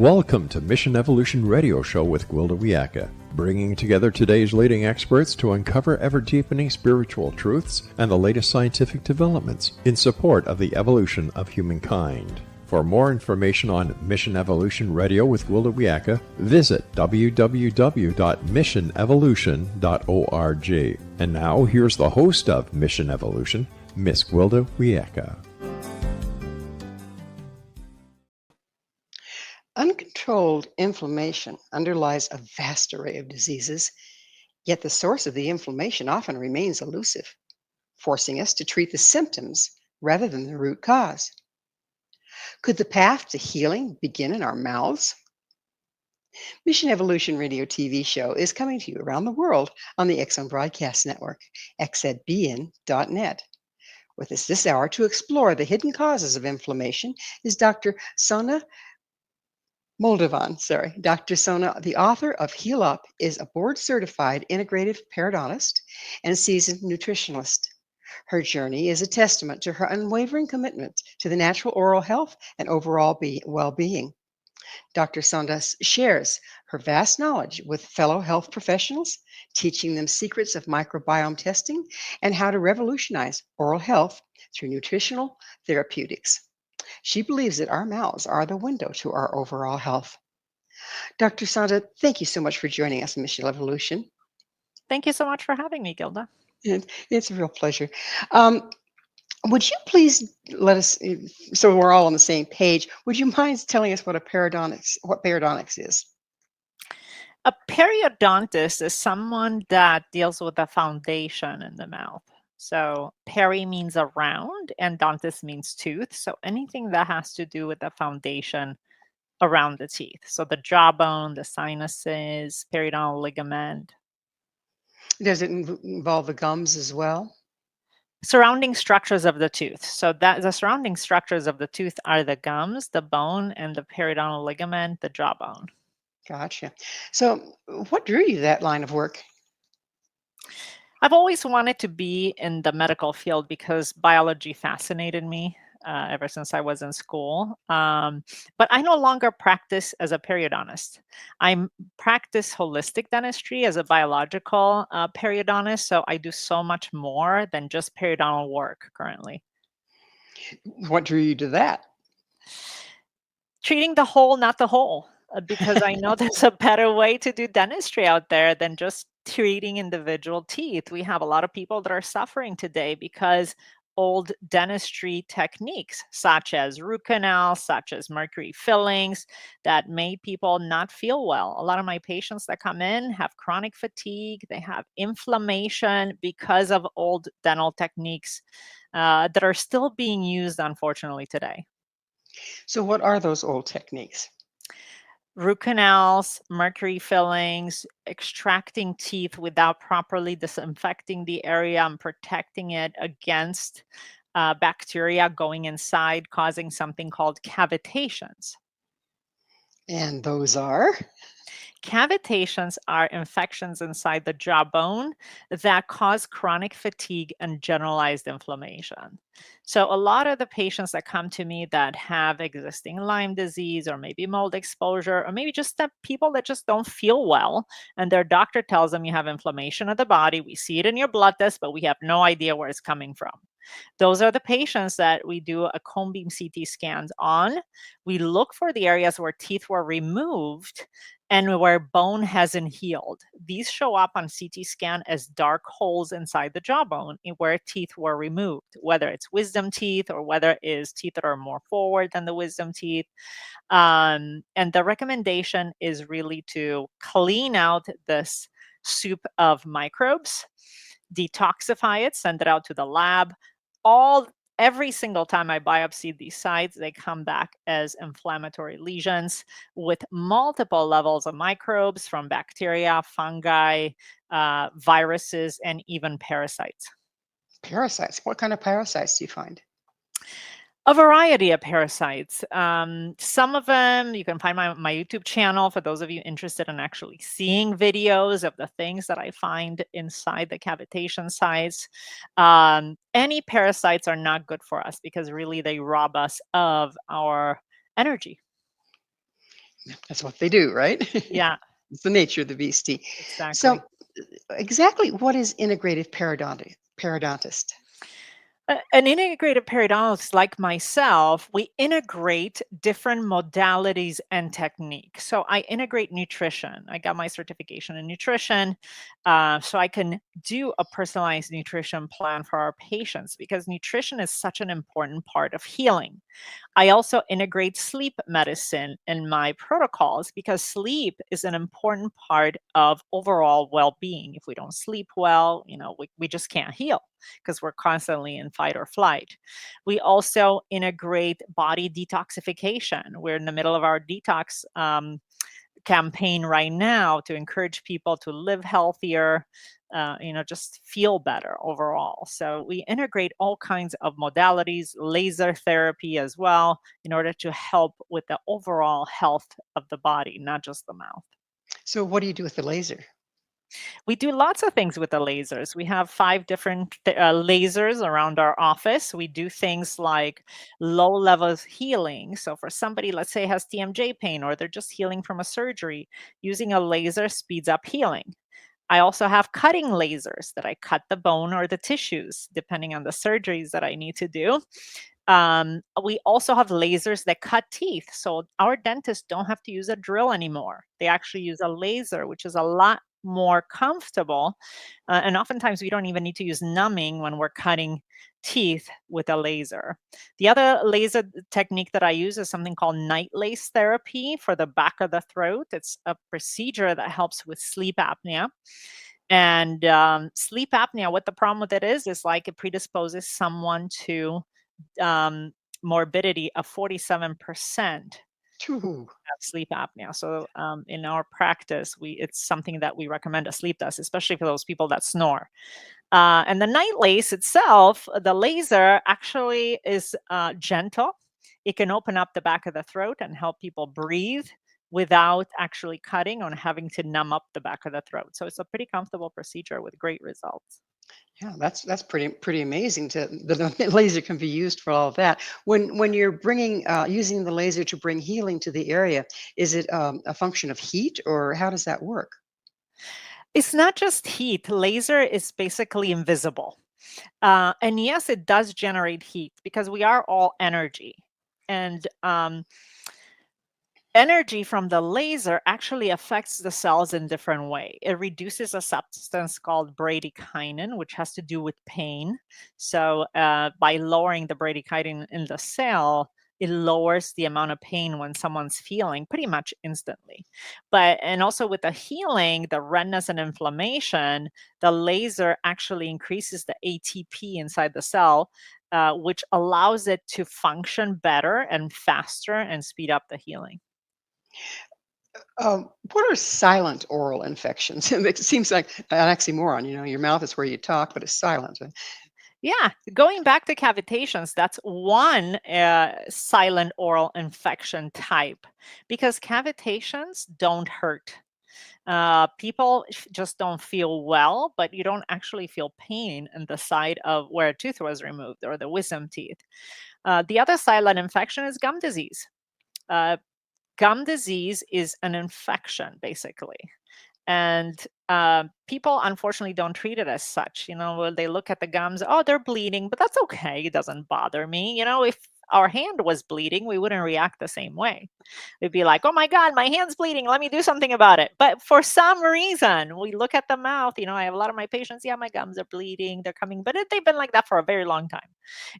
Welcome to Mission Evolution Radio Show with Gwilda Wiyaka, bringing together today's leading experts to uncover ever-deepening spiritual truths and the latest scientific developments in support of the evolution of humankind. For more information on Mission Evolution Radio with Gwilda Wiyaka, visit www.missionevolution.org. And now, here's the host of Mission Evolution, Miss Gwilda Wiyaka. Uncontrolled inflammation underlies a vast array of diseases, yet the source of the inflammation often remains elusive, forcing us to treat the symptoms rather than the root cause. Could the path to healing begin in our mouths? Mission Evolution Radio TV show is coming to you around the world on the X Zone Broadcast Network, xzbn.net. With us this hour to explore the hidden causes of inflammation is Dr. Sanda Moldovan. Dr. Sona, the author of Heal Up, is a board-certified integrative periodontist and seasoned nutritionalist. Her journey is a testament to her unwavering commitment to the natural oral health and overall well-being. Dr. Sanda shares her vast knowledge with fellow health professionals, teaching them secrets of microbiome testing and how to revolutionize oral health through nutritional therapeutics. She believes that our mouths are the window to our overall health. Dr. Sanda, thank you so much for joining us in Mission Evolution. Thank you so much for having me, Gwilda. It's a real pleasure. Would you please let us, so we're all on the same page, would you mind telling us what periodontics is? A periodontist is someone that deals with the foundation in the mouth. So peri means around and dontist means tooth. So anything that has to do with the foundation around the teeth. So the jawbone, the sinuses, periodontal ligament. Does it involve the gums as well? Surrounding structures of the tooth. So that the surrounding structures of the tooth are the gums, the bone, and the periodontal ligament, the jawbone. Gotcha. So what drew you to that line of work? I've always wanted to be in the medical field because biology fascinated me ever since I was in school. But I no longer practice as a periodontist. I practice holistic dentistry as a biological periodontist. So I do so much more than just periodontal work currently. What drew you to that? Treating the whole, not the whole. Because I know there's a better way to do dentistry out there than just treating individual teeth. We have a lot of people that are suffering today because old dentistry techniques, such as root canal, such as mercury fillings, that made people not feel well. A lot of my patients that come in have chronic fatigue. They have inflammation because of old dental techniques that are still being used, unfortunately, today. So what are those old techniques? Root canals, mercury fillings, extracting teeth without properly disinfecting the area and protecting it against bacteria going inside, causing something called cavitations. And those are? Cavitations are infections inside the jawbone that cause chronic fatigue and generalized inflammation. So a lot of the patients that come to me that have existing Lyme disease or maybe mold exposure, or maybe just that people that just don't feel well and their doctor tells them you have inflammation of the body. We see it in your blood test, but we have no idea where it's coming from. Those are the patients that we do a cone beam CT scans on. We look for the areas where teeth were removed and where bone hasn't healed. These show up on CT scan as dark holes inside the jawbone where teeth were removed, whether it's wisdom teeth or whether it is teeth that are more forward than the wisdom teeth. And the recommendation is really to clean out this soup of microbes, detoxify it, send it out to the lab. Every single time I biopsy these sites, they come back as inflammatory lesions with multiple levels of microbes from bacteria, fungi, viruses, and even parasites. Parasites? What kind of parasites do you find? A variety of parasites. Some of them, you can find my YouTube channel for those of you interested in actually seeing videos of the things that I find inside the cavitation sites. Any parasites are not good for us because really they rob us of our energy. That's what they do, right? Yeah, It's the nature of the beast. So, exactly. exactly what is integrative periodontist? An integrated periodontist like myself, we integrate different modalities and techniques. So I integrate nutrition. I got my certification in nutrition, so I can do a personalized nutrition plan for our patients because nutrition is such an important part of healing. I also integrate sleep medicine in my protocols because sleep is an important part of overall well being. If we don't sleep well, we just can't heal because we're constantly in fight or flight. We also integrate body detoxification. We're in the middle of our detox campaign right now to encourage people to live healthier, just feel better overall. So we integrate all kinds of modalities, laser therapy as well, in order to help with the overall health of the body, not just the mouth. So, what do you do with the laser? We do lots of things with the lasers. We have 5 different lasers around our office. We do things like low level healing. So, for somebody, let's say, has TMJ pain or they're just healing from a surgery, using a laser speeds up healing. I also have cutting lasers that I cut the bone or the tissues, depending on the surgeries that I need to do. We also have lasers that cut teeth. So our dentists don't have to use a drill anymore. They actually use a laser, which is a lot more comfortable. And oftentimes we don't even need to use numbing when we're cutting teeth with a laser. The other laser technique that I use is something called night lace therapy for the back of the throat. It's a procedure that helps with sleep apnea. And sleep apnea, what the problem with it is like it predisposes someone to um, morbidity of 47% Phew. have sleep apnea. So in our practice, it's something that we recommend a sleep test, especially for those people that snore. And the night lace itself, the laser actually is gentle. It can open up the back of the throat and help people breathe without actually cutting or having to numb up the back of the throat. So it's a pretty comfortable procedure with great results. Yeah, that's pretty amazing. To the laser can be used for all of that. When you're bringing using the laser to bring healing to the area, is it a function of heat or how does that work? It's not just heat. Laser is basically invisible. And yes, it does generate heat because we are all energy. And energy from the laser actually affects the cells in different way. It reduces a substance called bradykinin, which has to do with pain. So by lowering the bradykinin in the cell, it lowers the amount of pain when someone's feeling pretty much instantly. And also with the healing, the redness and inflammation, the laser actually increases the ATP inside the cell, which allows it to function better and faster and speed up the healing. What are silent oral infections? It seems like an oxymoron. Your mouth is where you talk, but it's silent. Yeah, going back to cavitations, that's one silent oral infection type because cavitations don't hurt. People just don't feel well, but you don't actually feel pain in the side of where a tooth was removed or the wisdom teeth. The other silent infection is gum disease. Uh, Gum disease is an infection, basically. And people unfortunately don't treat it as such. When they look at the gums, oh, they're bleeding, but that's okay. It doesn't bother me. If our hand was bleeding, we wouldn't react the same way. We'd be like, oh my God, my hand's bleeding. Let me do something about it. But for some reason, we look at the mouth. I have a lot of my patients, yeah, my gums are bleeding. They're coming, but they've been like that for a very long time.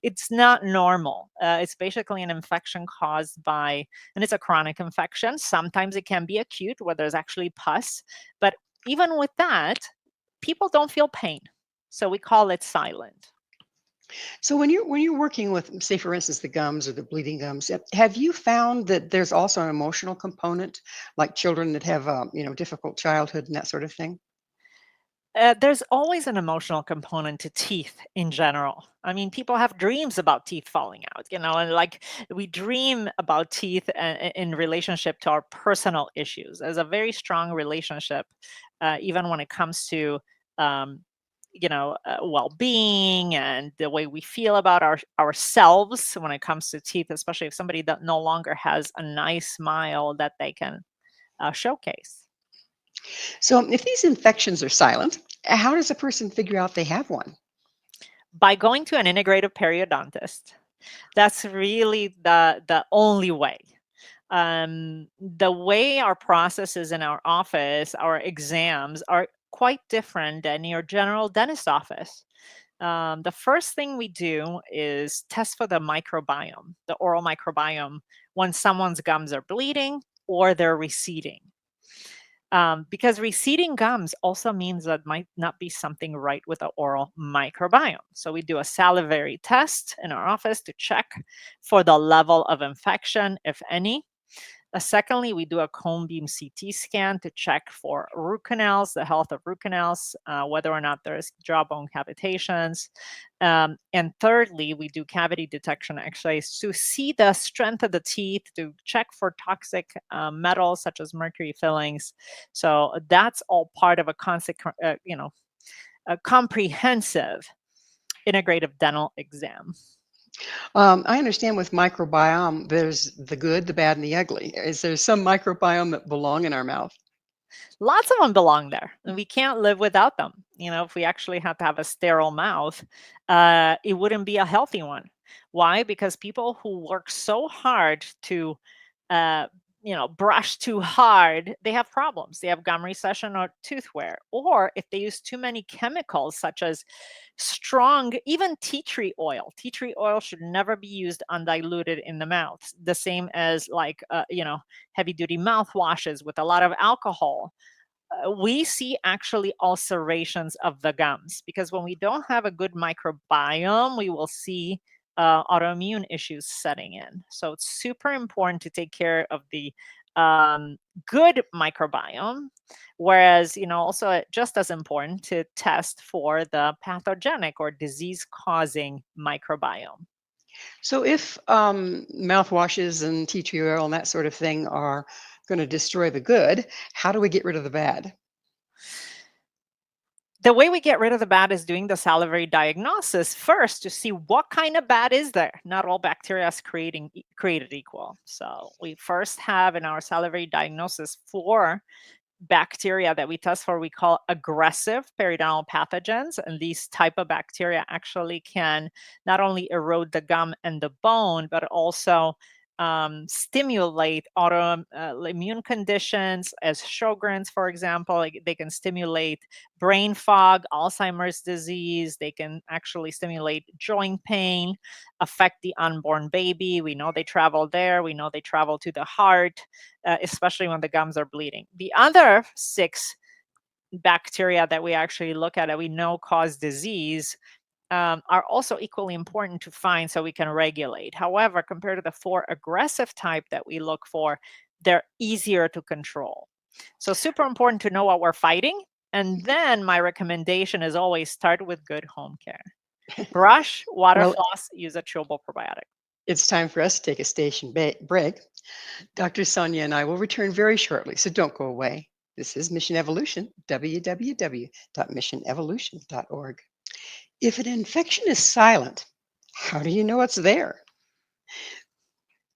It's not normal. It's basically an infection caused by, and it's a chronic infection. Sometimes it can be acute where there's actually pus. But even with that, people don't feel pain. So we call it silent. So when you're working with, say, for instance, the gums or the bleeding gums, have you found that there's also an emotional component, like children that have difficult childhood and that sort of thing? There's always an emotional component to teeth in general. I mean, people have dreams about teeth falling out, and like we dream about teeth in relationship to our personal issues. There's a very strong relationship, even when it comes to um, well-being and the way we feel about ourselves when it comes to teeth, especially if somebody that no longer has a nice smile that they can showcase. So, if these infections are silent, how does a person figure out they have one? By going to an integrative periodontist. That's really the only way. The way our processes in our office, our exams are quite different than your general dentist office. The first thing we do is test for the microbiome, the oral microbiome, when someone's gums are bleeding or they're receding. Because receding gums also means that might not be something right with the oral microbiome. So we do a salivary test in our office to check for the level of infection, if any. Secondly, we do a cone beam CT scan to check for root canals, the health of root canals, whether or not there's jawbone cavitations. And thirdly, we do cavity detection X-rays to see the strength of the teeth, to check for toxic metals such as mercury fillings. So that's all part of a comprehensive integrative dental exam. I understand with microbiome, there's the good, the bad, and the ugly. Is there some microbiome that belong in our mouth? Lots of them belong there, and we can't live without them. If we actually had to have a sterile mouth, it wouldn't be a healthy one. Why? Because people who work so hard to brush too hard, they have problems. They have gum recession or tooth wear. Or if they use too many chemicals, such as strong, even tea tree oil. Tea tree oil should never be used undiluted in the mouth. The same as heavy duty mouthwashes with a lot of alcohol. We see actually ulcerations of the gums, because when we don't have a good microbiome, we will see autoimmune issues setting in. So it's super important to take care of the good microbiome, whereas also just as important to test for the pathogenic or disease-causing microbiome. So, if mouthwashes and tea tree oil and that sort of thing are going to destroy the good, how do we get rid of the bad? The way we get rid of the bad is doing the salivary diagnosis first to see what kind of bad is there. Not all bacteria is created equal. So we first have in our salivary diagnosis 4 bacteria that we test for, we call aggressive periodontal pathogens. And these type of bacteria actually can not only erode the gum and the bone, but also stimulate autoimmune conditions as Sjogren's, for example. Like they can stimulate brain fog, Alzheimer's disease. They can actually stimulate joint pain, affect the unborn baby. We know they travel there. We know they travel to the heart, especially when the gums are bleeding. The other 6 bacteria that we actually look at that we know cause disease are also equally important to find so we can regulate. However, compared to the 4 aggressive type that we look for, they're easier to control. So super important to know what we're fighting. And then my recommendation is always start with good home care. Brush, water floss, use a chewable probiotic. It's time for us to take a station break. Dr. Sonia and I will return very shortly, so don't go away. This is Mission Evolution, www.missionevolution.org. If an infection is silent, how do you know it's there?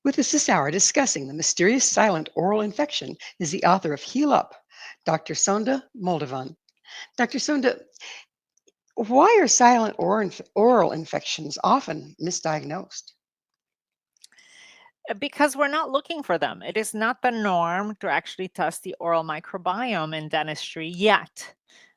With us this hour discussing the mysterious silent oral infection is the author of Heal Up, Dr. Sanda Moldovan. Dr. Sanda, why are silent oral infections often misdiagnosed? Because we're not looking for them. It is not the norm to actually test the oral microbiome in dentistry yet.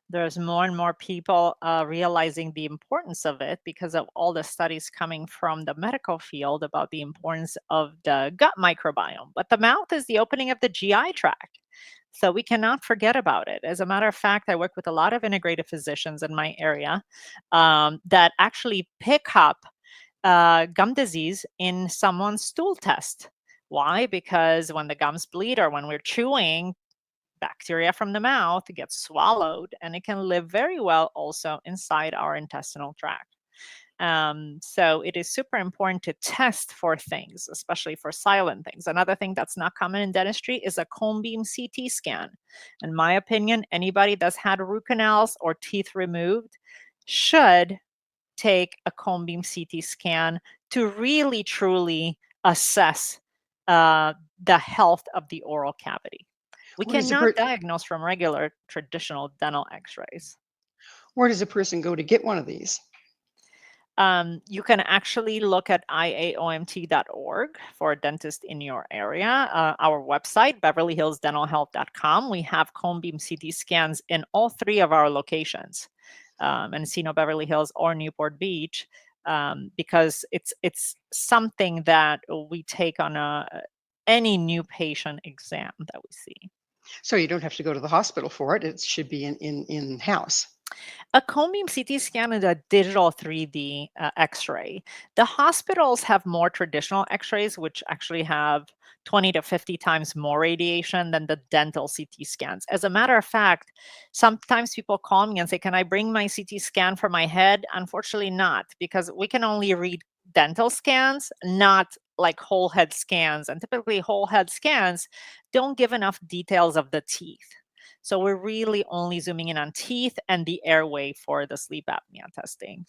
There's more and more people realizing the importance of it because of all the studies coming from the medical field about the importance of the gut microbiome. But the mouth is the opening of the GI tract. So we cannot forget about it. As a matter of fact, I work with a lot of integrative physicians in my area that actually pick up gum disease in someone's stool test. Why? Because when the gums bleed or when we're chewing, bacteria from the mouth gets swallowed and it can live very well also inside our intestinal tract. So it is super important to test for things, especially for silent things. Another thing that's not common in dentistry is a cone beam CT scan. In my opinion, anybody that's had root canals or teeth removed should take a cone beam CT scan to really truly assess the health of the oral cavity. We Where does a cannot per- diagnose from regular traditional dental x-rays. where does a person go to get one of these? You can actually look at IAOMT.org for a dentist in your area. Our website, beverlyhillsdentalhealth.com, we have cone beam CT scans in all 3 of our locations, Encino, Beverly Hills, or Newport Beach, because it's something that we take on any new patient exam that we see. So you don't have to go to the hospital for it. It should be in house. A cone beam CT scan is a digital 3D X-ray. The hospitals have more traditional X-rays, which actually have 20 to 50 times more radiation than the dental CT scans. As a matter of fact, sometimes people call me and say, "Can I bring my CT scan for my head?" Unfortunately not, because we can only read dental scans, not like whole head scans. And typically whole head scans don't give enough details of the teeth. So we're really only zooming in on teeth and the airway for the sleep apnea testing.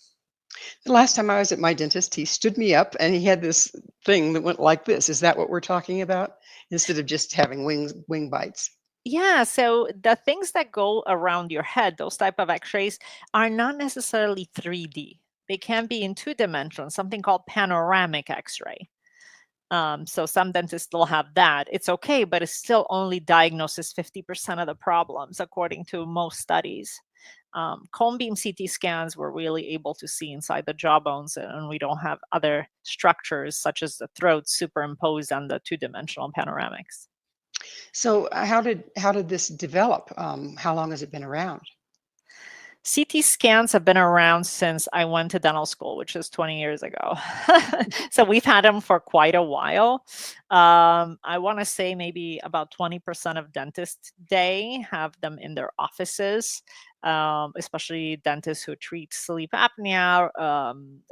The last time I was at my dentist, he stood me up and he had this thing that went like this. Is that what we're talking about? Instead of just having wing bites. Yeah, so the things that go around your head, those type of x-rays, are not necessarily 3D. They can be in 2 dimensions, something called panoramic x-ray. So some dentists still have that. It's okay, but it still only diagnoses 50% of the problems, according to most studies. Cone beam CT scans, we're really able to see inside the jawbones, and we don't have other structures such as the throat superimposed on the 2-dimensional panoramics. So how did this develop? How long has it been around? CT scans have been around since I went to dental school, which is 20 years ago. So we've had them for quite a while. I want to say maybe about 20% of dentists today have them in their offices, especially dentists who treat sleep apnea.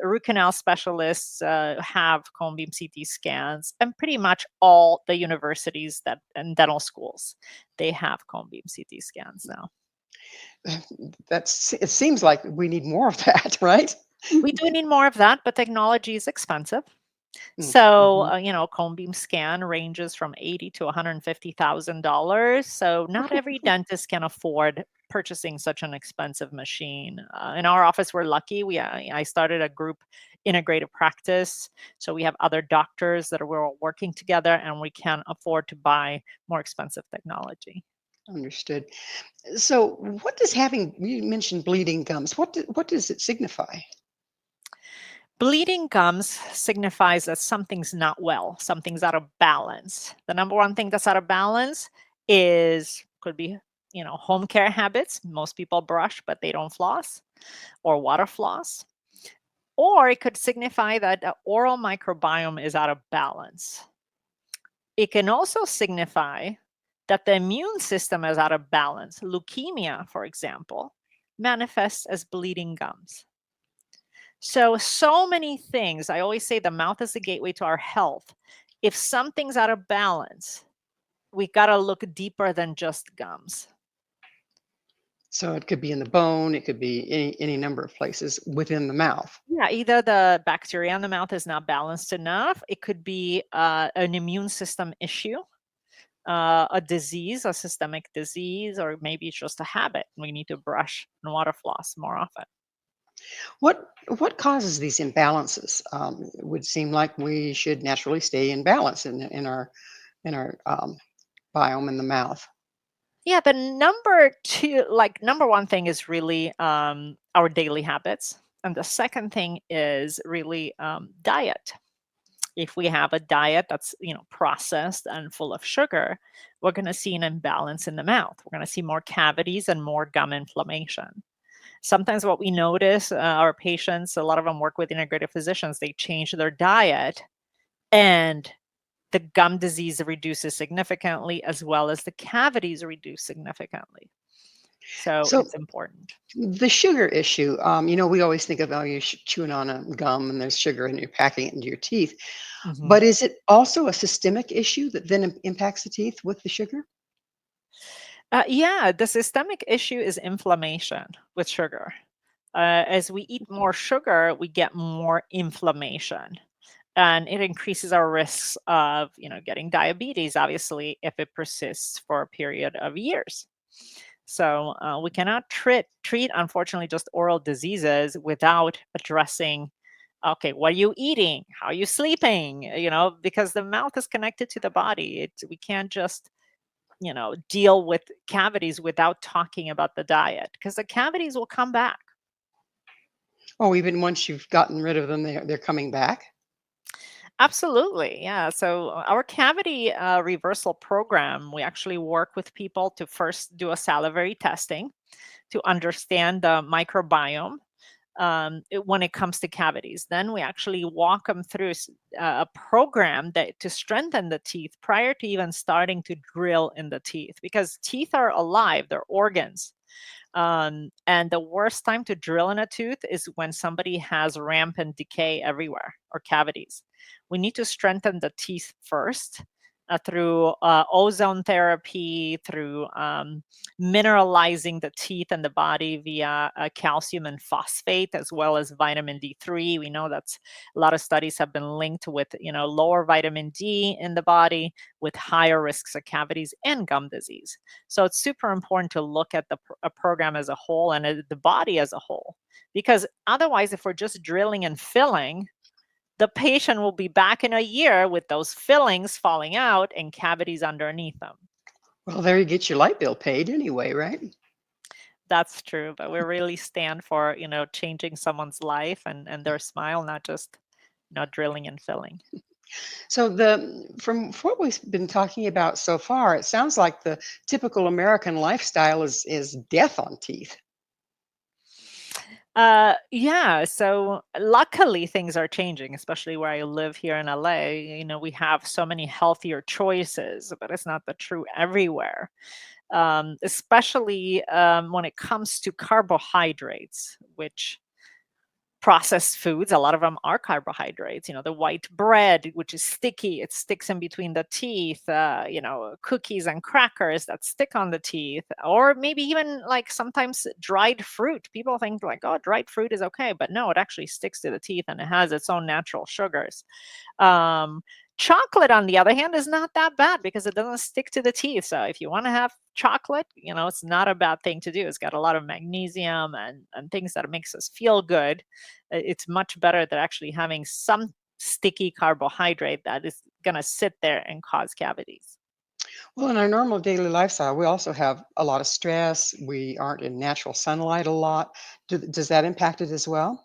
Root canal specialists have cone beam CT scans, and pretty much all the universities that and dental schools, they have cone beam CT scans now. It seems like we need more of that, right? We do need more of that, but technology is expensive. So, Mhm. cone beam scan ranges from $80 to $150,000. So, not every dentist can afford purchasing such an expensive machine. In our office, we're lucky. I started a group integrative practice. So, we have other doctors that we're all working together, and we can afford to buy more expensive technology. Understood. So what does having you mentioned bleeding gums? What does it signify? Bleeding gums signifies that something's not well, something's out of balance. The number one thing that's out of balance could be, home care habits. Most people brush, but they don't floss, or water floss. Or it could signify that the oral microbiome is out of balance. It can also signify that the immune system is out of balance. Leukemia, for example, manifests as bleeding gums. So many things. I always say the mouth is the gateway to our health. If something's out of balance, we got to look deeper than just gums. So it could be in the bone, it could be any number of places within the mouth. Yeah, either the bacteria in the mouth is not balanced enough. It could be an immune system issue, a disease, a systemic disease, or maybe it's just a habit. We need to brush and water floss more often. What causes these imbalances? It would seem like we should naturally stay in balance in our biome in the mouth. Yeah, the number one thing is really our daily habits. And the second thing is really diet. If we have a diet that's processed and full of sugar, we're going to see an imbalance in the mouth. We're going to see more cavities and more gum inflammation. Sometimes what we notice, our patients, a lot of them work with integrative physicians, they change their diet and the gum disease reduces significantly, as well as the cavities reduce significantly. So So it's important. the sugar issue, we always think of, oh, you're chewing on a gum and there's sugar and you're packing it into your teeth. Mhm. But is it also a systemic issue that then impacts the teeth with the sugar? Yeah, the systemic issue is inflammation with sugar. As we eat more sugar, we get more inflammation, and it increases our risks of, getting diabetes, obviously, if it persists for a period of years. So we cannot treat, unfortunately, just oral diseases without addressing, okay, what are you eating? How are you sleeping? Because the mouth is connected to the body. We can't just, deal with cavities without talking about the diet, because the cavities will come back. Oh, even once you've gotten rid of them, they're coming back? Absolutely. Yeah. So our cavity reversal program, we actually work with people to first do a salivary testing to understand the microbiome when it comes to cavities. Then we actually walk them through a program that to strengthen the teeth prior to even starting to drill in the teeth, because teeth are alive, they're organs. And the worst time to drill in a tooth is when somebody has rampant decay everywhere or cavities. We need to strengthen the teeth first through ozone therapy, through mineralizing the teeth and the body via calcium and phosphate, as well as vitamin D3. We know that's a lot of studies have been linked with, lower vitamin D in the body with higher risks of cavities and gum disease. So it's super important to look at a program as a whole and the body as a whole, because otherwise, if we're just drilling and filling, the patient will be back in a year with those fillings falling out and cavities underneath them. Well, there you get your light bill paid anyway, right? That's true, but we really stand for, changing someone's life and their smile, not just, drilling and filling. So from what we've been talking about so far, it sounds like the typical American lifestyle is death on teeth. Yeah, so luckily things are changing, especially where I live here in LA. We have so many healthier choices, but it's not the true everywhere. Especially when it comes to carbohydrates, which processed foods, a lot of them are carbohydrates. The white bread, which is sticky, it sticks in between the teeth. Cookies and crackers that stick on the teeth, or maybe even like sometimes dried fruit. People think like, oh, dried fruit is okay, but no, it actually sticks to the teeth and it has its own natural sugars. um, Chocolate, on the other hand, is not that bad because it doesn't stick to the teeth. So if you want to have chocolate, it's not a bad thing to do. It's got a lot of magnesium and things that makes us feel good. It's much better than actually having some sticky carbohydrate that is going to sit there and cause cavities. Well, in our normal daily lifestyle, we also have a lot of stress. We aren't in natural sunlight a lot. Does that impact it as well?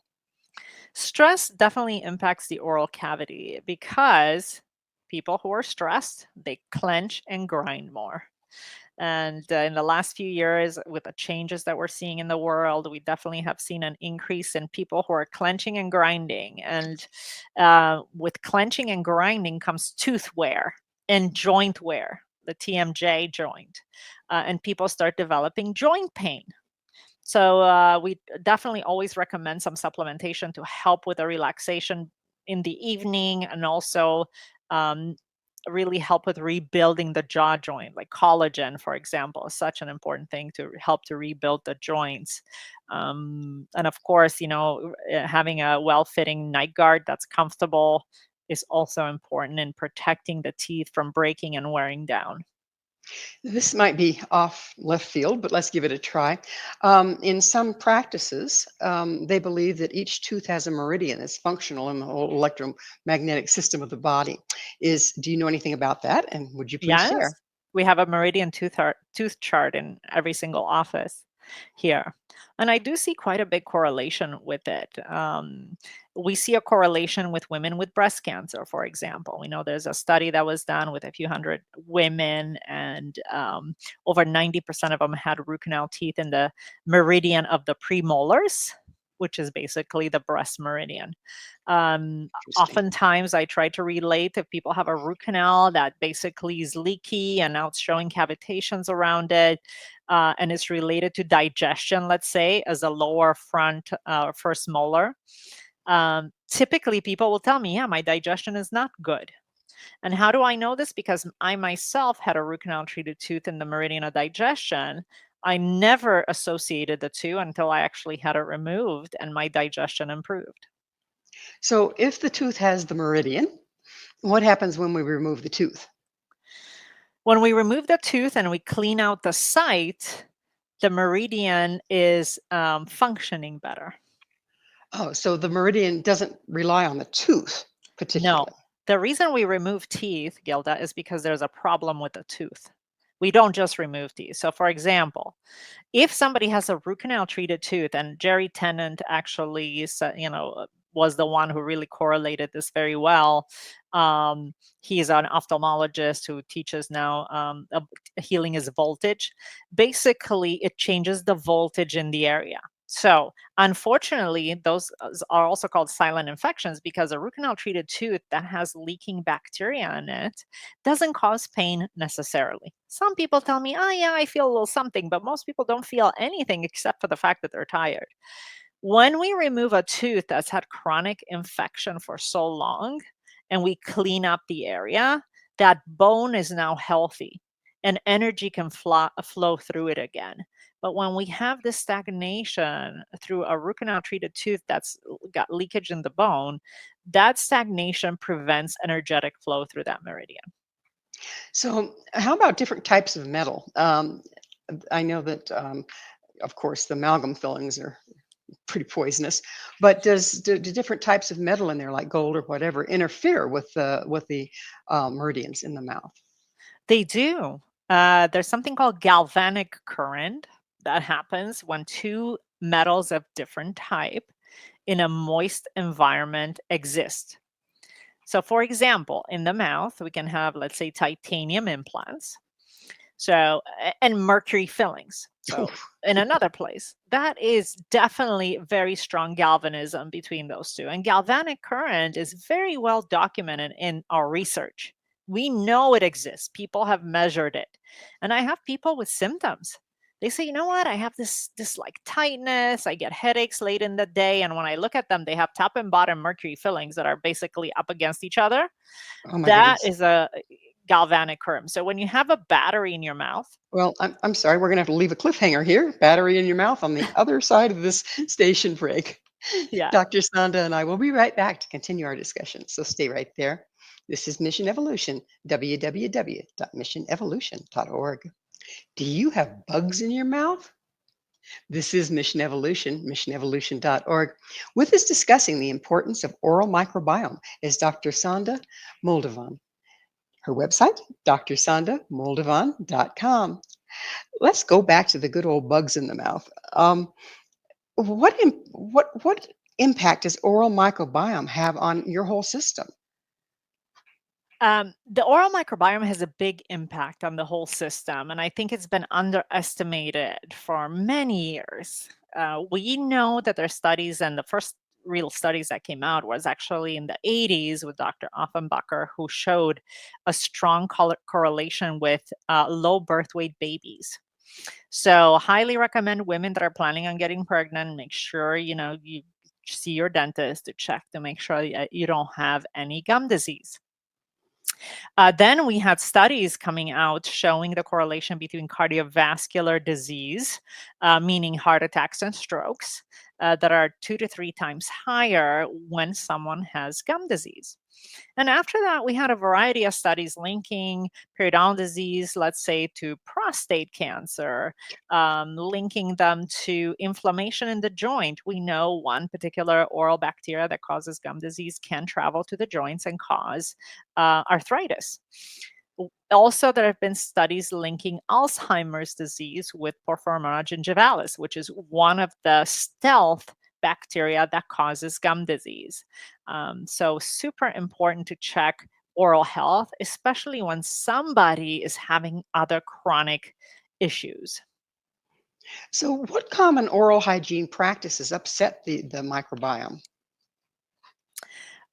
Stress definitely impacts the oral cavity because people who are stressed, they clench and grind more. And in the last few years, with the changes that we're seeing in the world, we definitely have seen an increase in people who are clenching and grinding. And with clenching and grinding comes tooth wear and joint wear, the TMJ joint. And people start developing joint pain. So we definitely always recommend some supplementation to help with the relaxation in the evening, and also um, really help with rebuilding the jaw joint, like collagen, for example, is such an important thing to help to rebuild the joints. And of course, having a well-fitting night guard that's comfortable is also important in protecting the teeth from breaking and wearing down. This might be off left field, but let's give it a try. In some practices, they believe that each tooth has a meridian that's functional in the whole electromagnetic system of the body. Do you know anything about that? And would you please share? Yes, we have a meridian tooth chart in every single office here. And I do see quite a big correlation with it. We see a correlation with women with breast cancer, for example. We know there's a study that was done with a few hundred women, and over 90% of them had root canal teeth in the meridian of the premolars, which is basically the breast meridian. Interesting. Oftentimes, I try to relate if people have a root canal that basically is leaky and now it's showing cavitations around it, and it's related to digestion, let's say, as a lower front first molar. Typically, people will tell me, yeah, my digestion is not good. And how do I know this? Because I myself had a root canal treated tooth in the meridian of digestion. I never associated the two until I actually had it removed and my digestion improved. So if the tooth has the meridian, what happens when we remove the tooth? When we remove the tooth and we clean out the site, the meridian is functioning better. Oh, so the meridian doesn't rely on the tooth No, particularly. the reason we remove teeth, Gilda, is because there's a problem with the tooth. We don't just remove teeth. So, for example, if somebody has a root canal treated tooth, and Jerry Tennant actually, was the one who really correlated this very well. He's an ophthalmologist who teaches now healing is voltage. Basically, it changes the voltage in the area. So, unfortunately, those are also called silent infections because a root canal treated tooth that has leaking bacteria in it doesn't cause pain necessarily. Some people tell me, oh, yeah, I feel a little something, but most people don't feel anything except for the fact that they're tired. When we remove a tooth that's had chronic infection for so long and we clean up the area, that bone is now healthy and energy can flow through it again. But when we have this stagnation through a root canal treated tooth that's got leakage in the bone, that stagnation prevents energetic flow through that meridian. So how about different types of metal? I know that, of course, the amalgam fillings are pretty poisonous, but do different types of metal in there, like gold or whatever, interfere with the meridians in the mouth? They do. There's something called galvanic current that happens when two metals of different type in a moist environment exist. So, for example, in the mouth, we can have, let's say, titanium implants. So, and mercury fillings. So, in another place, that is definitely very strong galvanism between those two. And galvanic current is very well documented in our research. We know it exists. People have measured it. And I have people with symptoms. They say, you know what? I have this like tightness. I get headaches late in the day. And when I look at them, they have top and bottom mercury fillings that are basically up against each other. Oh my That goodness. is a galvanic current. So when you have a battery in your mouth, Well, I'm sorry, we're gonna have to leave a cliffhanger here. Battery in your mouth on the other side of this station break. yeah. Dr. Sanda and I will be right back to continue our discussion. So stay right there. This is Mission Evolution, www.missionevolution.org. Do you have bugs in your mouth? This is Mission Evolution, missionevolution.org. With us discussing the importance of oral microbiome is Dr. Sanda Moldovan. Her website, drsandamoldovan.com. Let's go back to the good old bugs in the mouth. What impact does oral microbiome have on your whole system? The oral microbiome has a big impact on the whole system, and I think it's been underestimated for many years. We know that there are studies, and the first real studies that came out was actually in the 80s with Dr. Offenbacher, who showed a strong correlation with low birth weight babies. So, highly recommend women that are planning on getting pregnant, make sure you see your dentist to check to make sure that you don't have any gum disease. Then we had studies coming out showing the correlation between cardiovascular disease, meaning heart attacks and strokes, that are 2 to 3 times higher when someone has gum disease. And after that, we had a variety of studies linking periodontal disease, let's say, to prostate cancer, linking them to inflammation in the joint. We know one particular oral bacteria that causes gum disease can travel to the joints and cause arthritis. Also, there have been studies linking Alzheimer's disease with Porphyromonas gingivalis, which is one of the stealth bacteria that causes gum disease. So, super important to check oral health, especially when somebody is having other chronic issues. So, what common oral hygiene practices upset the microbiome?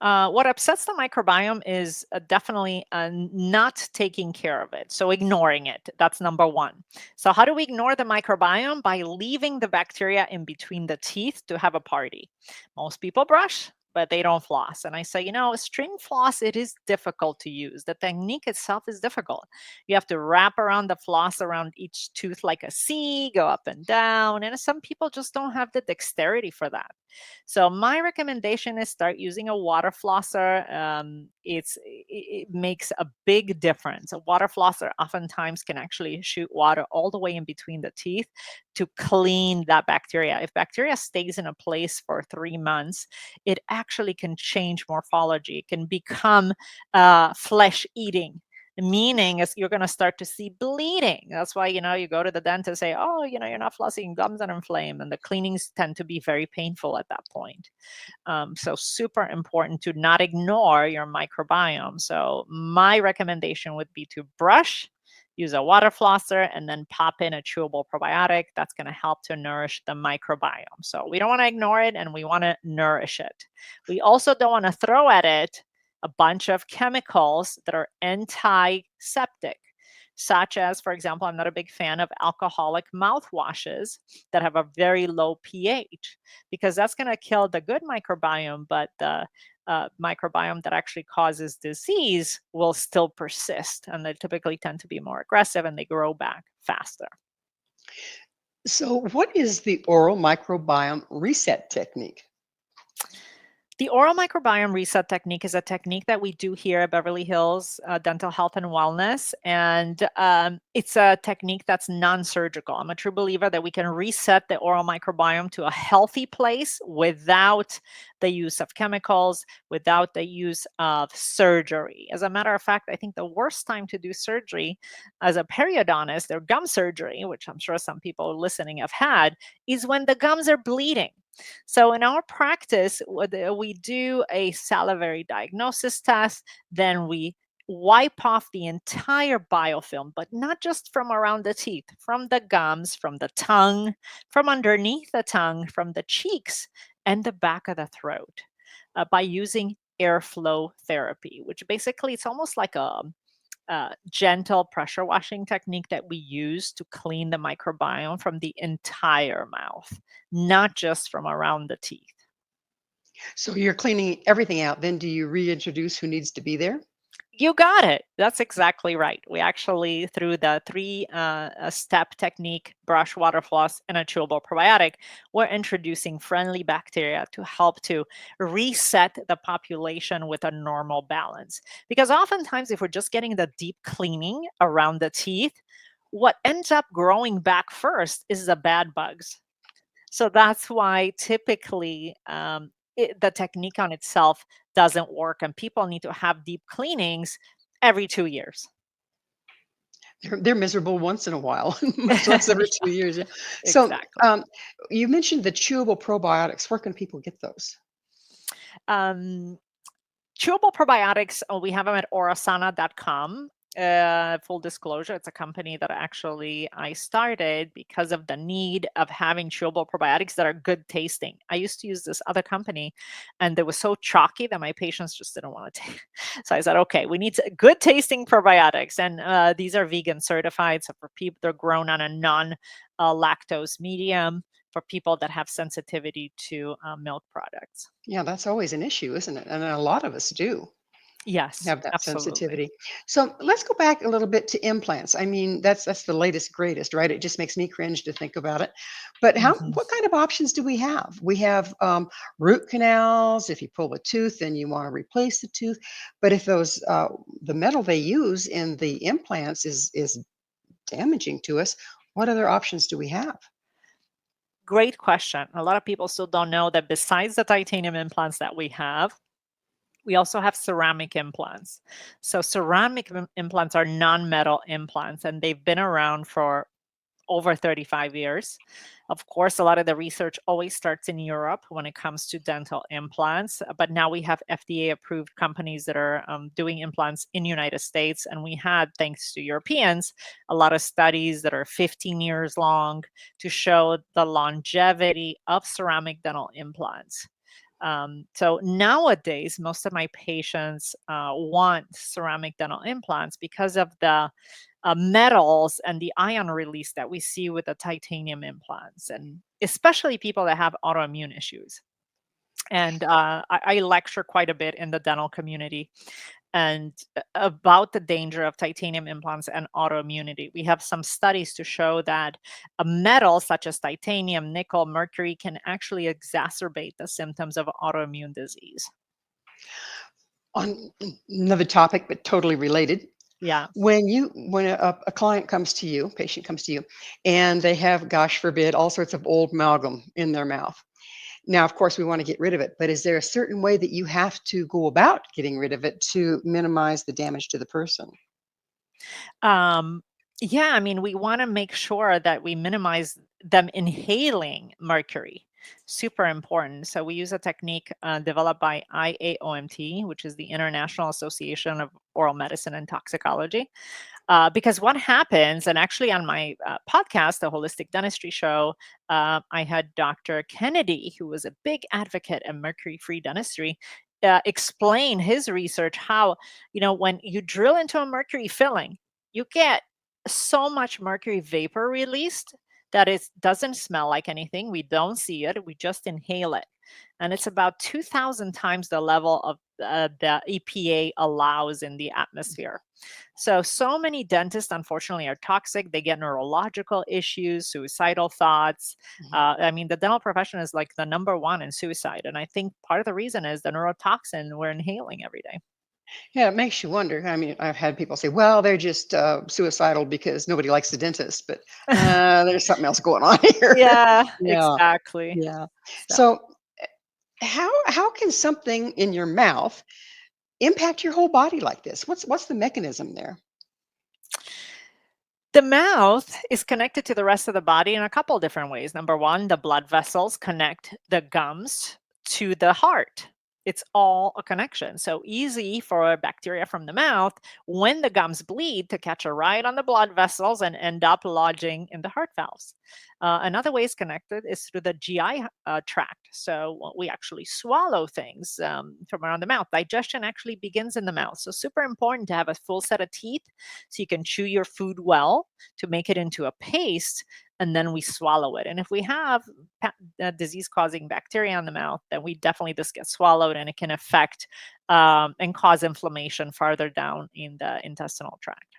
What upsets the microbiome is definitely not taking care of it. So, ignoring it. That's number one. So, how do we ignore the microbiome? By leaving the bacteria in between the teeth to have a party. Most people brush, but they don't floss. And I say, string floss, it is difficult to use. The technique itself is difficult. You have to wrap around the floss around each tooth like a C, go up and down. And some people just don't have the dexterity for that. So my recommendation is start using a water flosser. It makes a big difference. A water flosser oftentimes can actually shoot water all the way in between the teeth to clean that bacteria. If bacteria stays in a place for 3 months, it actually can change morphology. It can become flesh eating, meaning is you're going to start to see bleeding. That's why, you go to the dentist, say, oh, you're not flossing, gums are inflamed, and the cleanings tend to be very painful at that point. So super important to not ignore your microbiome. So my recommendation would be to brush, use a water flosser, and then pop in a chewable probiotic. That's going to help to nourish the microbiome. So we don't want to ignore it, and we want to nourish it. We also don't want to throw at it a bunch of chemicals that are antiseptic, such as, for example, I'm not a big fan of alcoholic mouthwashes that have a very low pH, because that's going to kill the good microbiome, but the microbiome that actually causes disease will still persist, and they typically tend to be more aggressive and they grow back faster. So, what is the oral microbiome reset technique? The oral microbiome reset technique is a technique that we do here at Beverly Hills Dental Health and Wellness. And it's a technique that's non-surgical. I'm a true believer that we can reset the oral microbiome to a healthy place without the use of chemicals, without the use of surgery. As a matter of fact, I think the worst time to do surgery as a periodontist or gum surgery, which I'm sure some people listening have had, is when the gums are bleeding. So in our practice, we do a salivary diagnosis test, then we wipe off the entire biofilm, but not just from around the teeth, from the gums, from the tongue, from underneath the tongue, from the cheeks, and the back of the throat by using airflow therapy, which basically it's almost like a gentle pressure washing technique that we use to clean the microbiome from the entire mouth, not just from around the teeth. So, you're cleaning everything out. Then, do you reintroduce who needs to be there? You got it. That's exactly right. We actually, through the three-step technique, brush, water floss, and a chewable probiotic, we're introducing friendly bacteria to help to reset the population with a normal balance. Because oftentimes, if we're just getting the deep cleaning around the teeth, what ends up growing back first is the bad bugs. So that's why typically the technique on itself doesn't work, and people need to have deep cleanings every 2 years. They're miserable once in a while, much less every 2 years. Yeah. So, Exactly. you mentioned the chewable probiotics. Where can people get those? Um, Chewable probiotics, we have them at orasana.com. Full disclosure, it's a company that actually I started because of the need of having chewable probiotics that are good tasting. I used to use this other company and they were so chalky that my patients just didn't want to take. So I said, okay, we need good tasting probiotics. And these are vegan certified. So for people, they're grown on a non-lactose medium for people that have sensitivity to milk products. Yeah, that's always an issue, isn't it? And a lot of us do Yes, have that absolutely. sensitivity. So let's go back a little bit to implants. I mean, that's the latest greatest, right? It just makes me cringe to think about it. But Mhm. what kind of options do we have? We have root canals. If you pull a tooth, then you want to replace the tooth. But if the metal they use in the implants is damaging to us, what other options do we have? Great question. A lot of people still don't know that besides the titanium implants that we also have ceramic implants. So ceramic implants are non-metal implants, and they've been around for over 35 years. Of course, a lot of the research always starts in Europe when it comes to dental implants, but now we have FDA-approved companies that are doing implants in the United States, and we had, thanks to Europeans, a lot of studies that are 15 years long to show the longevity of ceramic dental implants. So nowadays, most of my patients want ceramic dental implants because of the metals and the ion release that we see with the titanium implants, and especially people that have autoimmune issues. And I lecture quite a bit in the dental community and about the danger of titanium implants and autoimmunity. We have some studies to show that a metal such as titanium, nickel, mercury can actually exacerbate the symptoms of autoimmune disease. On another topic, but totally related, Yeah. when a client comes to you, patient comes to you, and they have, gosh forbid, all sorts of old amalgam in their mouth. Now, of course, we want to get rid of it, but is there a certain way that you have to go about getting rid of it to minimize the damage to the person? Um, yeah, I mean, we want to make sure that we minimize them inhaling mercury. Super important. So we use a technique developed by IAOMT, which is the International Association of Oral Medicine and Toxicology. Because what happens, and actually on my podcast, the Holistic Dentistry Show, I had Dr. Kennedy, who was a big advocate of mercury-free dentistry, explain his research how, when you drill into a mercury filling, you get so much mercury vapor released that it doesn't smell like anything. We don't see it. We just inhale it. And it's about 2,000 times the level of the EPA allows in the atmosphere. So many dentists, unfortunately, are toxic. They get neurological issues, suicidal thoughts. Mhm. I mean, the dental profession is like the number one in suicide. And I think part of the reason is the neurotoxin we're inhaling every day. Yeah, it makes you wonder. I mean, I've had people say, well, they're just suicidal because nobody likes the dentist, but there's something else going on here. Yeah, Yeah, exactly. yeah. So So, how can something in your mouth impact your whole body like this? What's the mechanism there? the mouth is connected to the rest of the body in a couple different ways. Number one, the blood vessels connect the gums to the heart. It's all a connection. So easy for bacteria from the mouth when the gums bleed to catch a ride on the blood vessels and end up lodging in the heart valves. Another way it's connected is through the GI tract. So we actually swallow things from around the mouth. Digestion actually begins in the mouth. So super important to have a full set of teeth so you can chew your food well to make it into a paste, and then we swallow it. And if we have disease causing bacteria in the mouth, then we definitely just get swallowed and it can affect and cause inflammation farther down in the intestinal tract.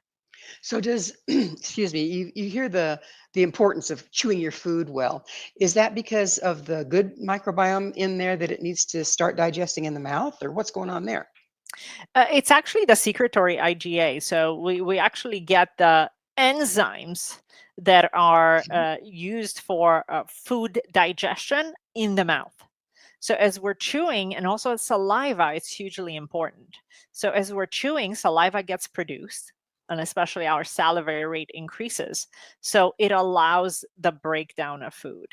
So does excuse me, you hear the importance of chewing your food well. Is that because of the good microbiome in there that it needs to start digesting in the mouth, or what's going on there? It's actually the secretory IgA. So we actually get the enzymes that are used for food digestion in the mouth. So as we're chewing, and also saliva, it's hugely important. So as we're chewing, saliva gets produced, and especially our salivary rate increases. So it allows the breakdown of food.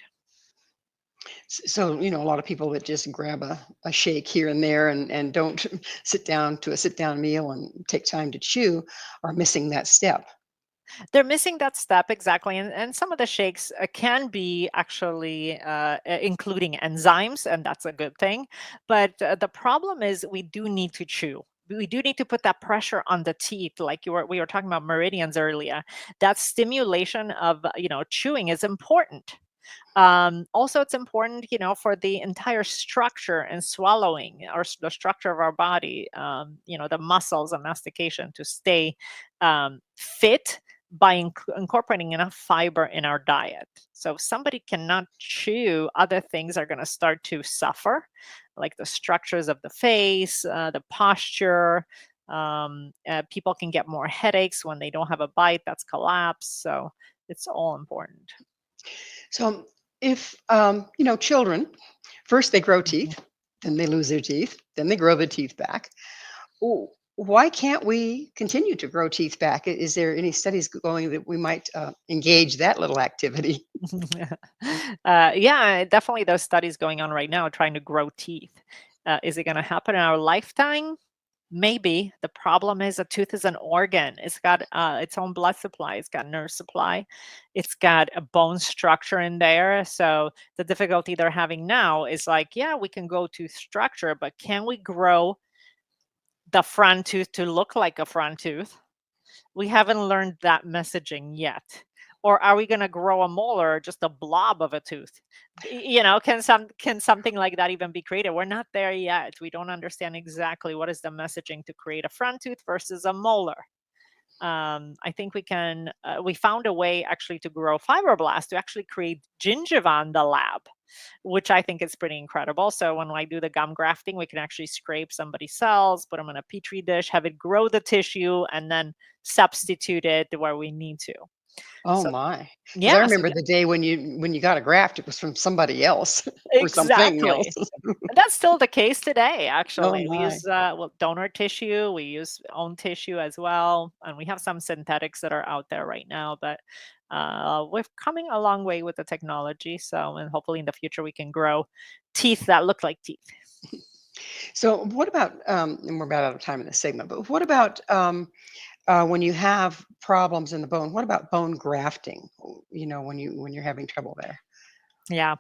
So, a lot of people that just grab a shake here and there and don't sit down to a sit down meal and take time to chew are missing that step. They're missing that step exactly, and some of the shakes can be actually including enzymes, and that's a good thing. But the problem is we do need to chew. We do need to put that pressure on the teeth, like we were talking about meridians earlier. That stimulation of chewing is important. Also, it's important, for the entire structure and swallowing, or the structure of our body, the muscles and mastication to stay fit by incorporating enough fiber in our diet. So if somebody cannot chew, other things are going to start to suffer, like the structures of the face, the posture. People can get more headaches when they don't have a bite that's collapsed. So it's all important. So, if children first they grow Mhm. teeth, then they lose their teeth, then they grow their teeth back. Why can't we continue to grow teeth back? Is there any studies going that we might engage that little activity? Yeah, definitely those studies going on right now trying to grow teeth. Is it going to happen in our lifetime? Maybe. The problem is a tooth is an organ. It's got its own blood supply. It's got nerve supply. It's got a bone structure in there. So the difficulty they're having now is like, yeah, we can grow tooth structure, but can we grow the front tooth to look like a front tooth? We haven't learned that messaging yet. Or are we going to grow a molar, just a blob of a tooth? Can something like that even be created? We're not there yet. We don't understand exactly what is the messaging to create a front tooth versus a molar. I think we found a way actually to grow fibroblasts to actually create gingiva in the lab, which I think is pretty incredible. So when I do the gum grafting, we can actually scrape somebody's cells, put them in a petri dish, have it grow the tissue, and then substitute it where we need to. Oh So my. Because I yeah, so remember the day when you got a graft, it was from somebody else or something else. exactly. And that's still the case today, Oh actually. We my. use donor tissue, we use own tissue as well, and we have some synthetics that are out there right now. But we're coming a long way with the technology. So, and hopefully in the future we can grow teeth that look like teeth. So what about and we're about out of time in this segment, but what about when you have problems in the bone? What about bone grafting? When you're having trouble there. Yeah,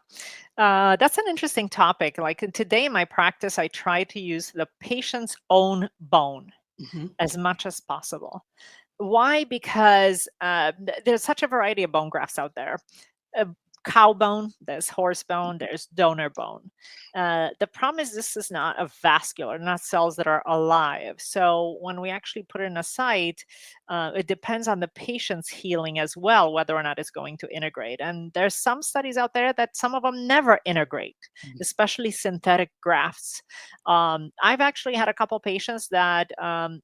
that's an interesting topic. Like today in my practice, I try to use the patient's own bone Hmm. as much as possible. Why? Because there's such a variety of bone grafts out there. Uh, Cow bone, there's horse bone, there's donor bone. The problem is this is not a vascular, not cells that are alive. So when we actually put it in a site, it depends on the patient's healing as well, whether or not it's going to integrate. And there's some studies out there that some of them never integrate, especially synthetic grafts. I've actually had a couple patients that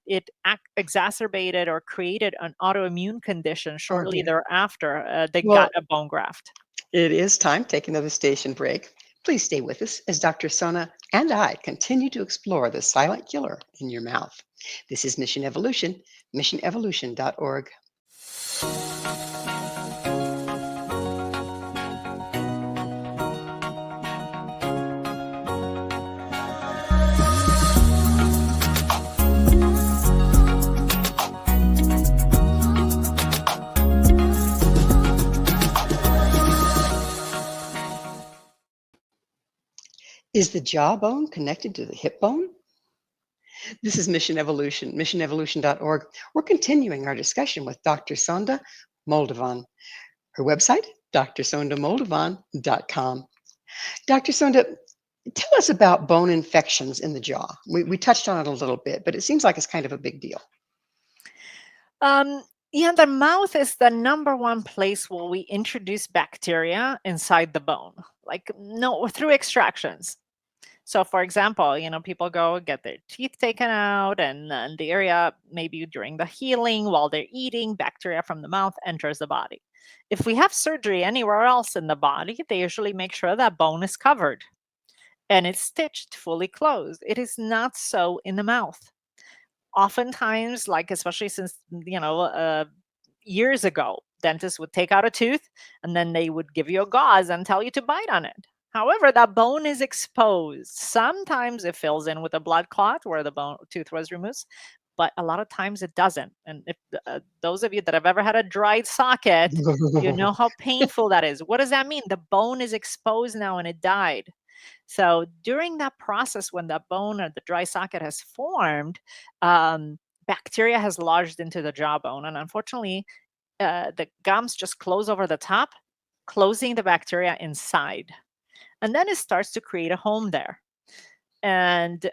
it exacerbated or created an autoimmune condition Oh shortly dear. thereafter. They Well, got a bone graft. it is time to take another station break. Please stay with us as Dr. Sona and I continue to explore the silent killer in your mouth. This is Mission Evolution, missionevolution.org. Is the jawbone connected to the hip bone? This is Mission Evolution, missionevolution.org. We're continuing our discussion with Dr. Sanda Moldovan. Her website, drsondamoldovan.com. Dr. Sonda, tell us about bone infections in the jaw. We touched on it a little bit, but it seems like it's kind of a big deal. Um, yeah, the mouth is the number one place where we introduce bacteria inside the bone, like no through extractions. So, for example, people go get their teeth taken out, and then the area, maybe during the healing, while they're eating, bacteria from the mouth enters the body. If we have surgery anywhere else in the body, they usually make sure that bone is covered and it's stitched fully closed. It is not so in the mouth. Oftentimes, like especially since years ago, dentists would take out a tooth and then they would give you a gauze and tell you to bite on it. However, that bone is exposed. Sometimes it fills in with a blood clot where the tooth was removed, but a lot of times it doesn't. And if those of you that have ever had a dried socket, you know how painful that is. What does that mean? The bone is exposed now and it died. So during that process, when the bone or the dry socket has formed, bacteria has lodged into the jawbone. And unfortunately, the gums just close over the top, closing the bacteria inside. And then it starts to create a home there. And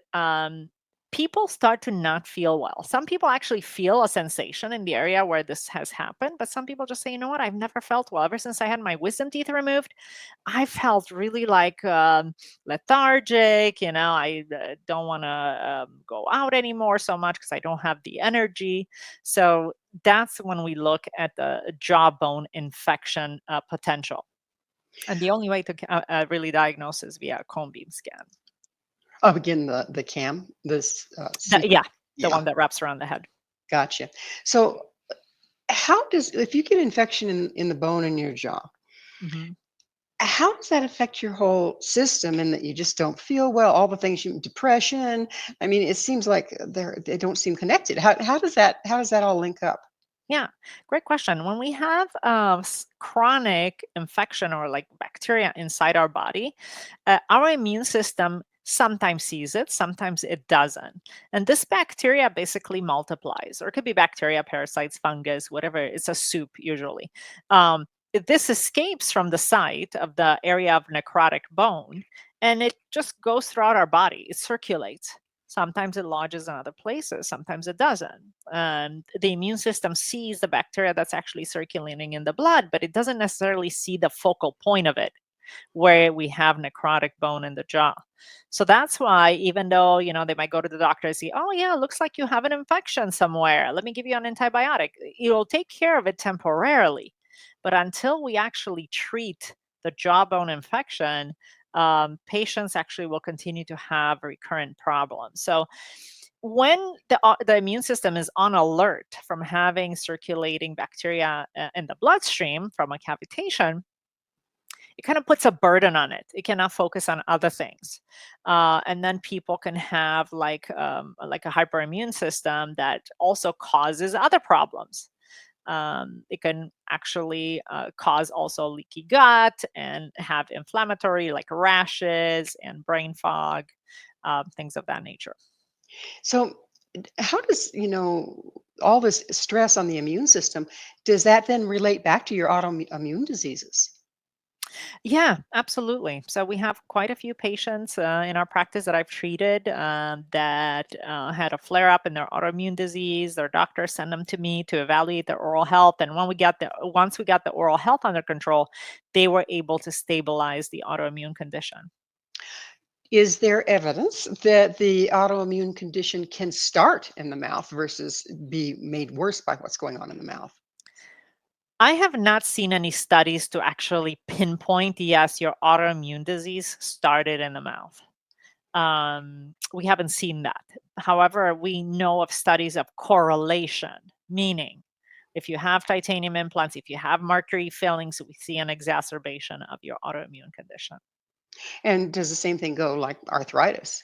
people start to not feel well. Some people actually feel a sensation in the area where this has happened, but some people just say, you know what, I've never felt well. Ever since I had my wisdom teeth removed, I felt really like lethargic. I don't want to go out anymore so much because I don't have the energy. So that's when we look at the jawbone infection potential. And the only way to really diagnose is via cone beam scan. Oh, again, the CAM, this Yeah, the yeah, one that wraps around the head. gotcha. So, if you get infection in the bone in your jaw, hmm how does that affect your whole system and that you just don't feel well? All the things depression. I mean, it seems like they don't seem connected. How does that all link up? Yeah, great question. When we have chronic infection or like bacteria inside our body, our immune system sometimes sees it, sometimes it doesn't. And this bacteria basically multiplies, or it could be bacteria, parasites, fungus, whatever. It's a soup usually. This escapes from the site of the area of necrotic bone, and it just goes throughout our body. It circulates. Sometimes it lodges in other places, sometimes it doesn't. And the immune system sees the bacteria that's actually circulating in the blood, but it doesn't necessarily see the focal point of it, where we have necrotic bone in the jaw. So that's why, even though, they might go to the doctor and say, oh yeah, looks like you have an infection somewhere, let me give you an antibiotic. It'll take care of it temporarily. But until we actually treat the jawbone infection, patients actually will continue to have recurrent problems. So when the immune system is on alert from having circulating bacteria in the bloodstream from a cavitation, it kind of puts a burden on it. It cannot focus on other things. And then people can have like a hyperimmune system that also causes other problems. It can actually cause also leaky gut and have inflammatory like rashes and brain fog, things of that nature. So, how does, all this stress on the immune system, does that then relate back to your autoimmune diseases? Yeah, absolutely. So we have quite a few patients in our practice that I've treated that had a flare up in their autoimmune disease. Their doctors send them to me to evaluate their oral health, and once we got the oral health under control, they were able to stabilize the autoimmune condition. Is there evidence that the autoimmune condition can start in the mouth versus be made worse by what's going on in the mouth? I have not seen any studies to actually pinpoint, yes, your autoimmune disease started in the mouth. We haven't seen that. However, we know of studies of correlation, meaning if you have titanium implants, if you have mercury fillings, we see an exacerbation of your autoimmune condition. And does the same thing go like arthritis?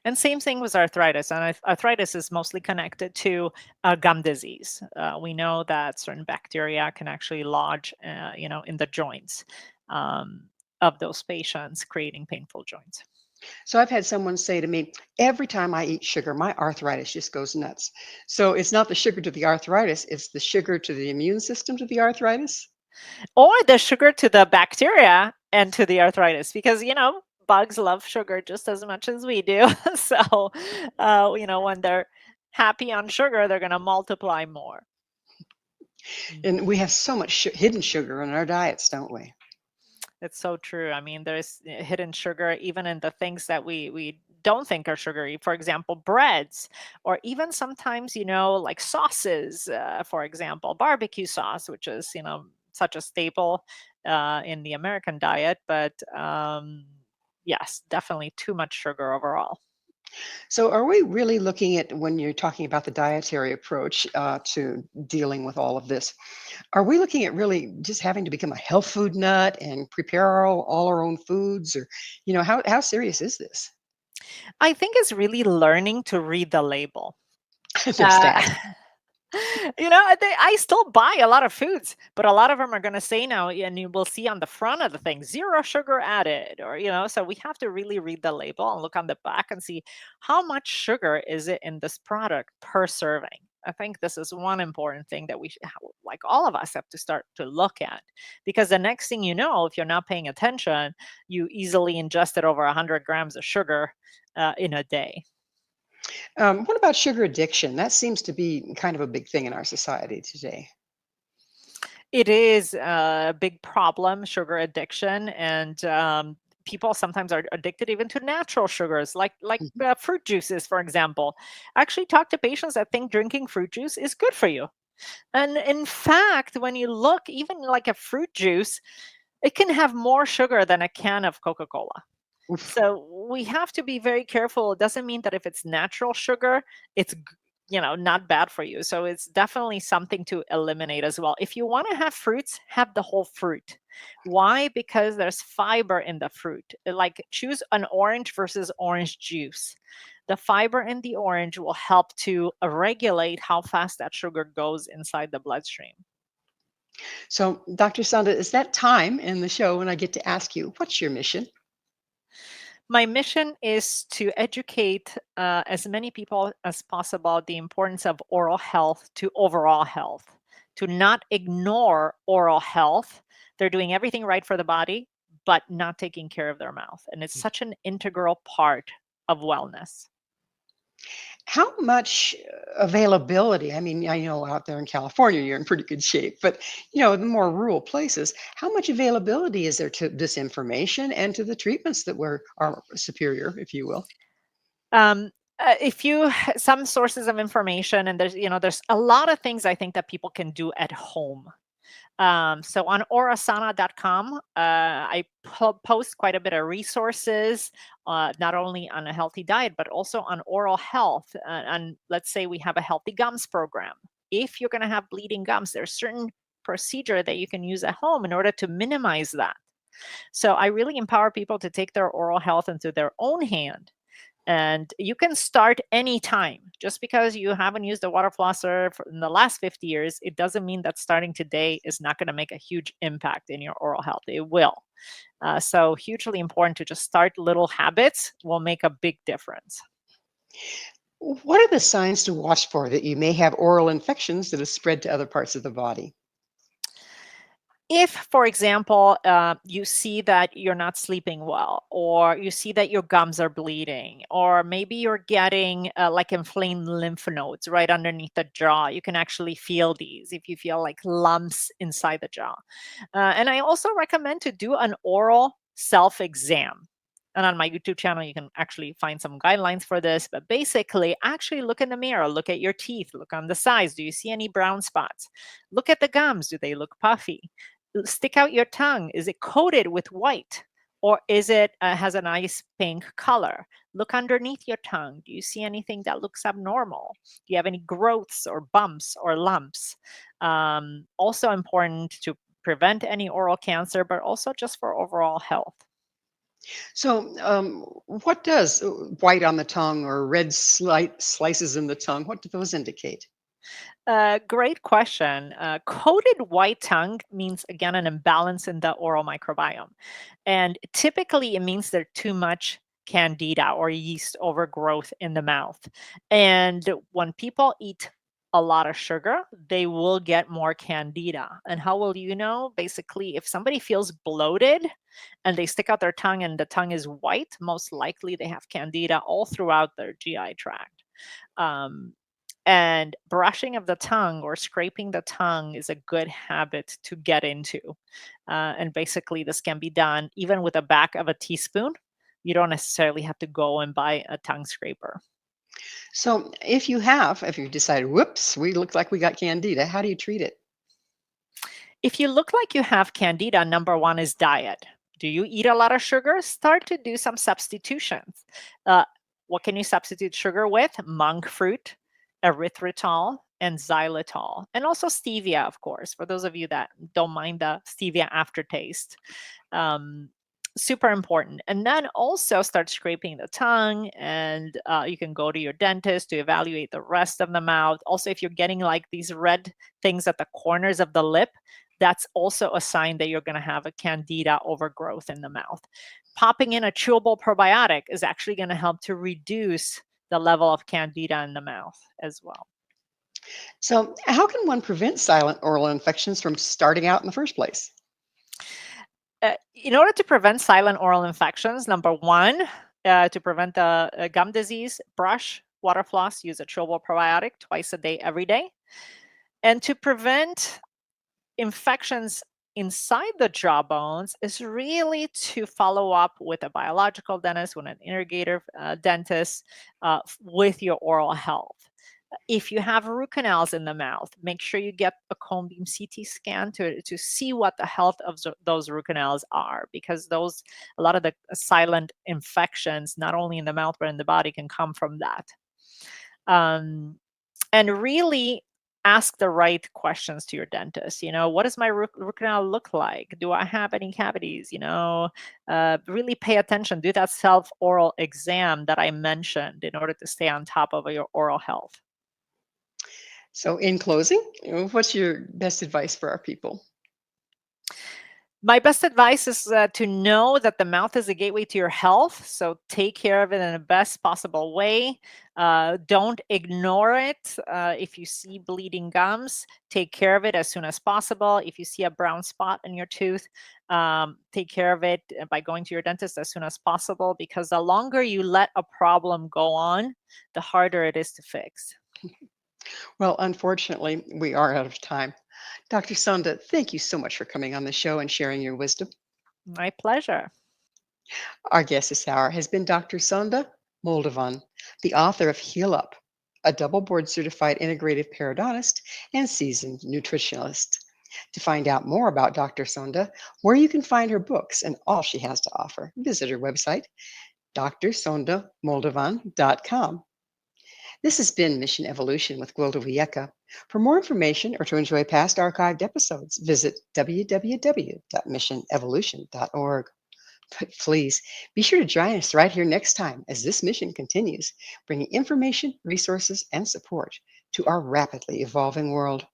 And same thing with arthritis. And arthritis is mostly connected to gum disease. We know that certain bacteria can actually lodge, in the joints of those patients, creating painful joints. So I've had someone say to me, every time I eat sugar, my arthritis just goes nuts. So it's not the sugar to the arthritis, it's the sugar to the immune system to the arthritis. Or the sugar to the bacteria and to the arthritis, because bugs love sugar just as much as we do. So when they're happy on sugar, they're going to multiply more. And we have so much hidden sugar in our diets, don't we? It's so true. I mean, there's hidden sugar even in the things that we don't think are sugary. For example, breads, or even sometimes, like sauces, for example, barbecue sauce, which is, such a staple in the American diet. But yes, definitely too much sugar overall. So are we really looking at, when you're talking about the dietary approach to dealing with all of this, are we looking at really just having to become a health food nut and prepare all our own foods? Or, how serious is this? I think it's really learning to read the label. There's Uh, that. I still buy a lot of foods, but a lot of them are going to say now, and you will see on the front of the thing, 0 sugar added, or, so we have to really read the label and look on the back and see how much sugar is it in this product per serving. I think this is one important thing that like all of us have to start to look at, because the next thing you know, if you're not paying attention, you easily ingested over 100 grams of sugar in a day. What about sugar addiction? That seems to be kind of a big thing in our society today. It is a big problem, sugar addiction, and people sometimes are addicted even to natural sugars, like Mhm. fruit juices, for example. I actually talk to patients that think drinking fruit juice is good for you. And in fact, when you look, even like a fruit juice, it can have more sugar than a can of Coca-Cola. Oof. So we have to be very careful. It doesn't mean that if it's natural sugar, it's not bad for you. So it's definitely something to eliminate as well. If you want to have fruits, have the whole fruit. Why? Because there's fiber in the fruit. Like choose an orange versus orange juice. The fiber in the orange will help to regulate how fast that sugar goes inside the bloodstream. So, Dr. Sanda, it's that time in the show when I get to ask you, what's your mission? My mission is to educate as many people as possible the importance of oral health to overall health, to not ignore oral health. They're doing everything right for the body, but not taking care of their mouth. And it's such an integral part of wellness. How much availability? I mean, I know out there in California, you're in pretty good shape, but the more rural places, how much availability is there to this information and to the treatments that are superior, if you will? Um, if you some sources of information, and there's a lot of things I think that people can do at home. So on orasana.com, I post quite a bit of resources, not only on a healthy diet, but also on oral health. And let's say we have a healthy gums program. If you're going to have bleeding gums, there's certain procedure that you can use at home in order to minimize that. So I really empower people to take their oral health into their own hand. And you can start anytime. Just because you haven't used a water flosser in the last 50 years, it doesn't mean that starting today is not going to make a huge impact in your oral health. It will. So hugely important to just start little habits will make a big difference. What are the signs to watch for that you may have oral infections that have spread to other parts of the body? If, for example, you see that you're not sleeping well, or you see that your gums are bleeding, or maybe you're getting like inflamed lymph nodes right underneath the jaw, you can actually feel these if you feel like lumps inside the jaw. And I also recommend to do an oral self exam. And on my YouTube channel, you can actually find some guidelines for this. But basically, actually look in the mirror, look at your teeth, look on the sides. Do you see any brown spots? Look at the gums. Do they look puffy? Stick out your tongue. Is it coated with white, or is it has a nice pink color? Look underneath your tongue. Do you see anything that looks abnormal? Do you have any growths or bumps or lumps? Also important to prevent any oral cancer, but also just for overall health. So, what does white on the tongue or red slices in the tongue? What do those indicate? Great question. Coated white tongue means, again, an imbalance in the oral microbiome. And typically, it means there's too much candida or yeast overgrowth in the mouth. And when people eat a lot of sugar, they will get more candida. And how will you know? Basically, if somebody feels bloated and they stick out their tongue and the tongue is white, most likely they have candida all throughout their GI tract. Um, and brushing of the tongue or scraping the tongue is a good habit to get into. And basically, this can be done even with the back of a teaspoon. You don't necessarily have to go and buy a tongue scraper. So, if you decide, whoops, we look like we got candida, how do you treat it? If you look like you have candida, number one is diet. Do you eat a lot of sugar? Start to do some substitutions. Uh, what can you substitute sugar with? Monk fruit, erythritol, and xylitol, and also stevia, of course, for those of you that don't mind the stevia aftertaste. Um, Super important. And then also start scraping the tongue, and you can go to your dentist to evaluate the rest of the mouth. Also, if you're getting like these red things at the corners of the lip, that's also a sign that you're going to have a candida overgrowth in the mouth. Popping in a chewable probiotic is actually going to help to reduce the level of candida in the mouth as well. So, how can one prevent silent oral infections from starting out in the first place? In order to prevent silent oral infections, number one, to prevent the gum disease, brush, water floss, use a chewable probiotic twice a day, every day. And to prevent infections inside the jawbones is really to follow up with a biological dentist, with an integrative dentist, with your oral health. If you have root canals in the mouth, make sure you get a cone beam CT scan to see what the health of those root canals are, because a lot of the silent infections, not only in the mouth but in the body, can come from that. And really ask the right questions to your dentist. What does my root canal look like? Do I have any cavities? Really pay attention. Do that self oral exam that I mentioned in order to stay on top of your oral health. So, in closing, what's your best advice for our people? My best advice is to know that the mouth is a gateway to your health. So take care of it in the best possible way. Don't ignore it. If you see bleeding gums, take care of it as soon as possible. If you see a brown spot in your tooth, take care of it by going to your dentist as soon as possible, because the longer you let a problem go on, the harder it is to fix. Well, unfortunately, we are out of time. Dr. Sanda, thank you so much for coming on the show and sharing your wisdom. My pleasure. Our guest this hour has been Dr. Sanda Moldovan, the author of Heal Up, a double board certified integrative periodontist and seasoned nutritionalist. To find out more about Dr. Sonda, where you can find her books and all she has to offer, visit her website, drsondamoldovan.com. This has been Mission Evolution with Gwilda Wiyaka. For more information or to enjoy past archived episodes, visit www.missionevolution.org. But please be sure to join us right here next time as this mission continues, bringing information, resources, and support to our rapidly evolving world.